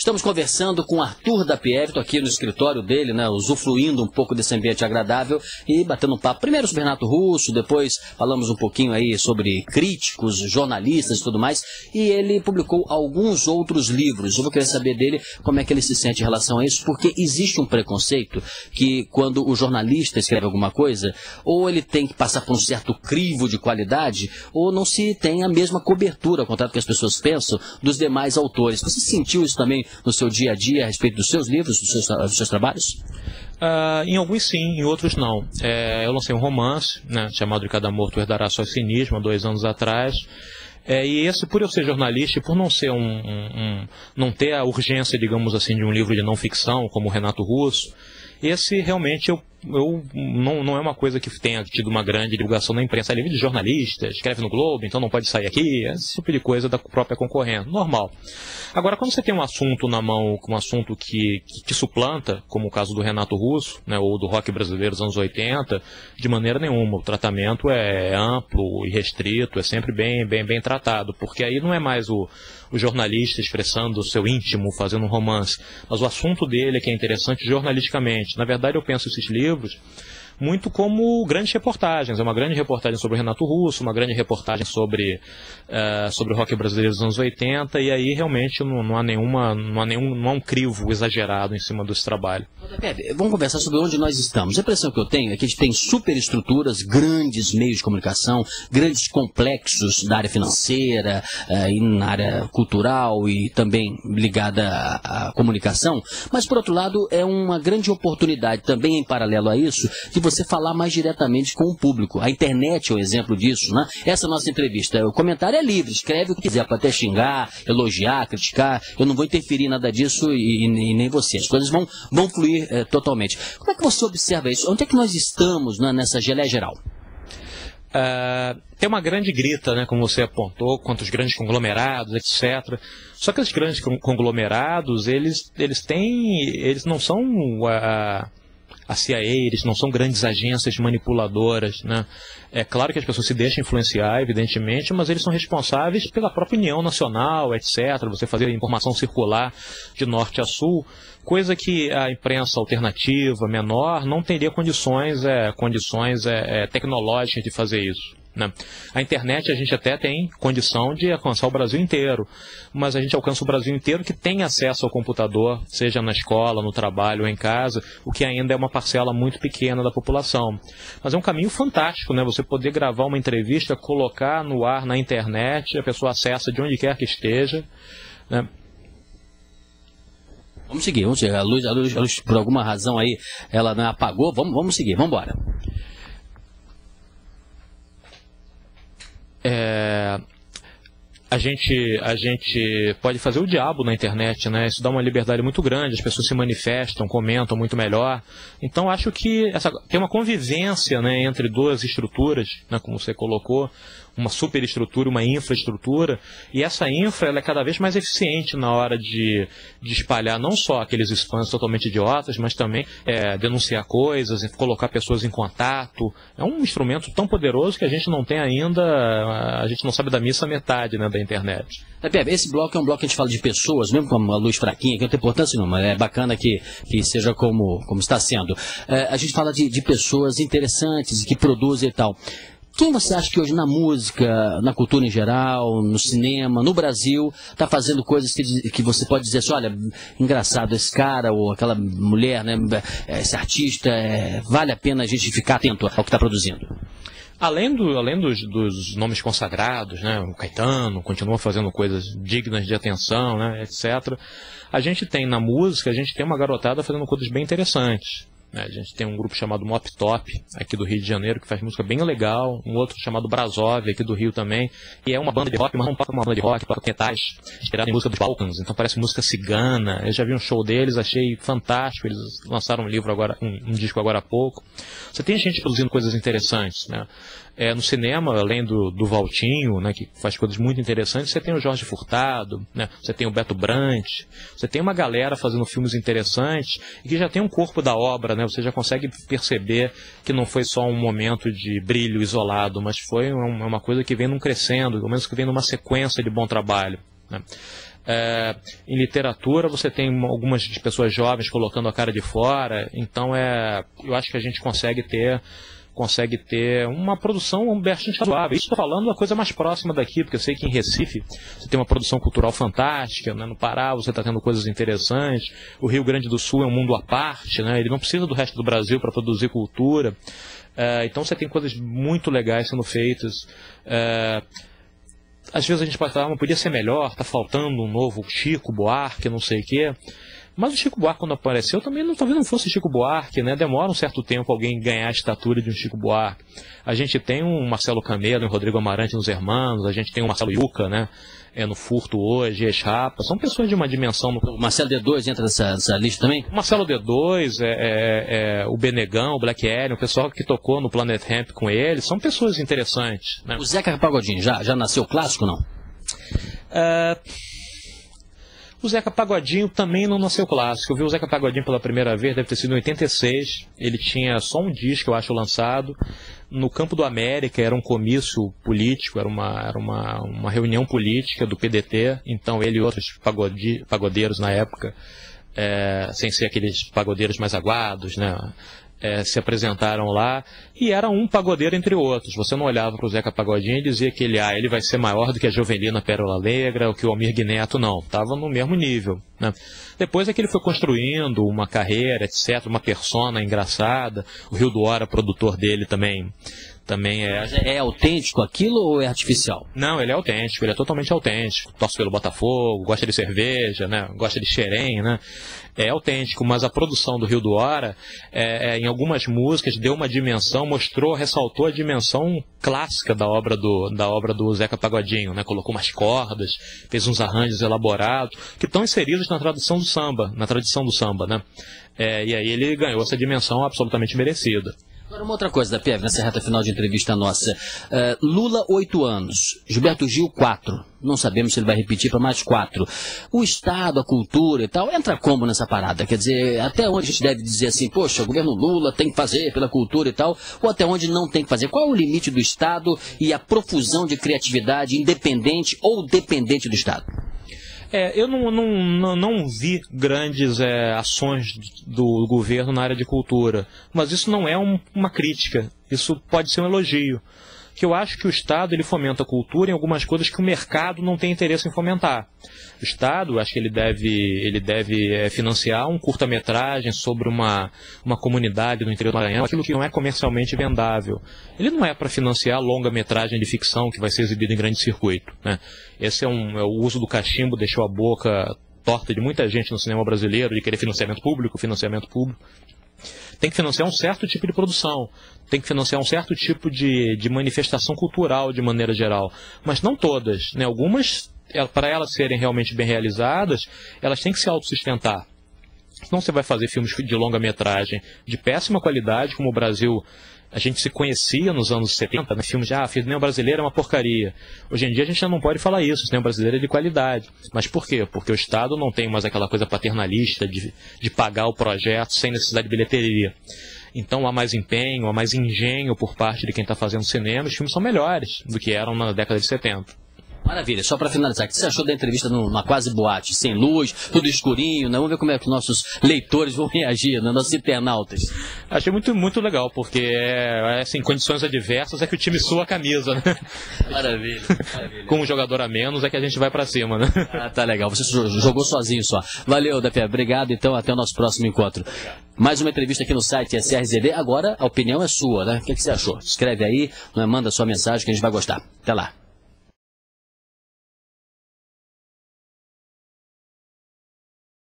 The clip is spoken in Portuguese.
Estamos conversando com Arthur da Pieve, estou aqui no escritório dele, né, usufruindo um pouco desse ambiente agradável e batendo um papo. Primeiro sobre Renato Russo, depois falamos um pouquinho aí sobre críticos, jornalistas e tudo mais. E ele publicou alguns outros livros. Eu vou querer saber dele como é que ele se sente em relação a isso, porque existe um preconceito que quando o jornalista escreve alguma coisa, ou ele tem que passar por um certo crivo de qualidade, ou não se tem a mesma cobertura, ao contrário do que as pessoas pensam, dos demais autores. Você sentiu isso também no seu dia a dia a respeito dos seus livros, dos seus trabalhos? Em alguns sim, em outros não. Eu lancei um romance, né, chamado De Cada Morto Herdará Só Cinismo, há 2 anos atrás. E esse, por eu ser jornalista e por não ser não ter a urgência, digamos assim, de um livro de não ficção, como o Renato Russo, esse realmente não é uma coisa que tenha tido uma grande divulgação na imprensa. É livro de jornalista, escreve no Globo, então não pode sair aqui, esse tipo de coisa da própria concorrente, normal. Agora, quando você tem um assunto na mão, um assunto que suplanta, como o caso do Renato Russo, né, ou do rock brasileiro dos anos 80, de maneira nenhuma. O tratamento é amplo e restrito, é sempre bem tratado, porque aí não é mais o jornalista expressando o seu íntimo, fazendo um romance, mas o assunto dele é que é interessante jornalisticamente. Na verdade, eu penso esses livros muito como grandes reportagens. É uma grande reportagem sobre o Renato Russo, uma grande reportagem sobre o rock brasileiro dos anos 80, e aí realmente não há um crivo exagerado em cima desse trabalho. Vamos conversar sobre onde nós estamos. A impressão que eu tenho é que a gente tem superestruturas, grandes meios de comunicação, grandes complexos da área financeira, e na área cultural e também ligada à comunicação, mas por outro lado é uma grande oportunidade também em paralelo a isso, de você falar mais diretamente com o público. A internet é um exemplo disso, né? Essa nossa entrevista, o comentário é livre, escreve o que quiser, pode até xingar, elogiar, criticar, eu não vou interferir em nada disso e nem você. As coisas vão fluir totalmente. Como é que você observa isso? Onde é que nós estamos, né, nessa geleia geral? Tem uma grande grita, né, como você apontou, quanto os grandes conglomerados, etc. Só que os grandes conglomerados, eles não são a CIA, eles não são grandes agências manipuladoras, né? É claro que as pessoas se deixam influenciar, evidentemente, mas eles são responsáveis pela própria união nacional, etc. Você fazer a informação circular de norte a sul, coisa que a imprensa alternativa, menor, não teria condições tecnológicas de fazer isso, né? A internet a gente até tem condição de alcançar o Brasil inteiro, mas a gente alcança o Brasil inteiro que tem acesso ao computador, seja na escola, no trabalho ou em casa, o que ainda é uma parcela muito pequena da população. Mas é um caminho fantástico, né? Você poder gravar uma entrevista, colocar no ar na internet, a pessoa acessa de onde quer que esteja, né? Vamos seguir. A luz, por alguma razão aí, ela não apagou, vamos seguir, vamos embora. A gente pode fazer o diabo na internet, né? Isso dá uma liberdade muito grande, as pessoas se manifestam, comentam muito melhor. Então acho que tem uma convivência, né, entre duas estruturas, né, como você colocou, uma superestrutura, uma infraestrutura, e essa infra ela é cada vez mais eficiente na hora de espalhar não só aqueles spams totalmente idiotas, mas também denunciar coisas, colocar pessoas em contato. É um instrumento tão poderoso que a gente não tem ainda, a gente não sabe da missa metade, né, da internet. Esse bloco é um bloco que a gente fala de pessoas, mesmo com uma luz fraquinha, que não tem importância nenhuma, é bacana que seja como está sendo. A gente fala de pessoas interessantes, que produzem e tal. Quem você acha que hoje na música, na cultura em geral, no cinema, no Brasil, está fazendo coisas que você pode dizer assim, olha, engraçado, esse cara ou aquela mulher, né, esse artista, vale a pena a gente ficar atento ao que está produzindo? Além dos nomes consagrados, né, o Caetano continua fazendo coisas dignas de atenção, né, etc. A gente tem na música, a gente tem uma garotada fazendo coisas bem interessantes. A gente tem um grupo chamado Mop Top, aqui do Rio de Janeiro, que faz música bem legal. Um outro chamado Brasov, aqui do Rio também. E é uma banda de rock, mas não toca uma banda de rock, toca metais, inspirada em música dos Balkans. Então parece música cigana. Eu já vi um show deles, achei fantástico. Eles lançaram um livro agora, um disco agora há pouco. Você tem gente produzindo coisas interessantes, né? No cinema, além do Valtinho, né, que faz coisas muito interessantes, você tem o Jorge Furtado, né, você tem o Beto Brant, você tem uma galera fazendo filmes interessantes e que já tem um corpo da obra, né, você já consegue perceber que não foi só um momento de brilho isolado, mas foi uma coisa que vem num crescendo, pelo menos que vem numa sequência de bom trabalho, né. Em literatura você tem algumas pessoas jovens colocando a cara de fora, então eu acho que a gente consegue ter uma produção bastante razoável. Isso estou falando da coisa mais próxima daqui, porque eu sei que em Recife você tem uma produção cultural fantástica, né? No Pará você está tendo coisas interessantes, o Rio Grande do Sul é um mundo à parte, né? Ele não precisa do resto do Brasil para produzir cultura, então você tem coisas muito legais sendo feitas. Às vezes a gente pode falar, mas podia ser melhor, está faltando um novo Chico Buarque, não sei o quê. Mas o Chico Buarque, quando apareceu, também talvez não fosse Chico Buarque, né? Demora um certo tempo alguém ganhar a estatura de um Chico Buarque. A gente tem um Marcelo Camelo, um Rodrigo Amarante nos Hermanos, a gente tem um Marcelo Yuca, né? No Furto hoje, Ex-Rapa, são pessoas de uma dimensão... O Marcelo D2 entra nessa lista também? O Marcelo D2, o Benegão, o Black Alien, o pessoal que tocou no Planet Hemp com ele, são pessoas interessantes, né? O Zeca Pagodinho já nasceu clássico, não? O Zeca Pagodinho também não nasceu clássico. Eu vi o Zeca Pagodinho pela primeira vez, deve ter sido em 86. Ele tinha só um disco, eu acho, lançado. No Campo do América, era um comício político, era uma reunião política do PDT. Então ele e outros pagodeiros na época, sem ser aqueles pagodeiros mais aguados, né? Se apresentaram lá, e era um pagodeiro entre outros. Você não olhava para o Zeca Pagodinho e dizia que ele vai ser maior do que a Jovelina Pérola Negra ou que o Almir Neto, não. Estava no mesmo nível, né? Depois é que ele foi construindo uma carreira, etc., uma persona engraçada. O Rio do Hora, produtor dele, também é... É autêntico aquilo ou é artificial? Não, ele é autêntico, ele é totalmente autêntico. Torce pelo Botafogo, gosta de cerveja, né? Gosta de xerém, né? É autêntico, mas a produção do Rio do Hora, em algumas músicas, deu uma dimensão, ressaltou a dimensão clássica da obra do Zeca Pagodinho, né? Colocou umas cordas, fez uns arranjos elaborados, que estão inseridos na tradição do samba, né? E aí ele ganhou essa dimensão absolutamente merecida. Agora, uma outra coisa da PF, nessa reta final de entrevista nossa. Lula, 8 anos. Gilberto Gil, 4. Não sabemos se ele vai repetir para mais 4. O Estado, a cultura e tal, entra como nessa parada? Quer dizer, até onde a gente deve dizer assim, poxa, o governo Lula tem que fazer pela cultura e tal, ou até onde não tem que fazer? Qual é o limite do Estado e a profusão de criatividade independente ou dependente do Estado? Eu não vi grandes ações do governo na área de cultura, mas isso não é uma crítica, isso pode ser um elogio. Que eu acho que o Estado ele fomenta a cultura em algumas coisas que o mercado não tem interesse em fomentar. O Estado, acho que ele deve financiar um curta-metragem sobre uma comunidade no interior do Maranhão, aquilo que não é comercialmente vendável. Ele não é para financiar longa-metragem de ficção que vai ser exibida em grande circuito, né? Esse o uso do cachimbo deixou a boca torta de muita gente no cinema brasileiro, de querer financiamento público. Tem que financiar um certo tipo de produção, tem que financiar um certo tipo de manifestação cultural de maneira geral, mas não todas, né? Algumas, para elas serem realmente bem realizadas, elas têm que se autossustentar. Senão você vai fazer filmes de longa-metragem de péssima qualidade, como o Brasil, a gente se conhecia nos anos 70, né? Filmes de cinema brasileiro é uma porcaria. Hoje em dia a gente já não pode falar isso, o cinema brasileiro é de qualidade. Mas por quê? Porque o Estado não tem mais aquela coisa paternalista de pagar o projeto sem necessidade de bilheteria. Então há mais empenho, há mais engenho por parte de quem está fazendo cinema, os filmes são melhores do que eram na década de 70. Maravilha, só para finalizar, o que você achou da entrevista numa quase boate, sem luz, tudo escurinho, né? Vamos ver como é que nossos leitores vão reagir, né? Nossos internautas. Achei muito, muito legal, porque assim, condições adversas é que o time sua a camisa, né? Maravilha. Com um jogador a menos é que a gente vai para cima, né? Tá legal, você jogou sozinho só. Valeu, Depé, obrigado, então até o nosso próximo encontro. Mais uma entrevista aqui no site SRZD, agora a opinião é sua, né? O que você achou? Escreve aí, manda sua mensagem que a gente vai gostar. Até lá.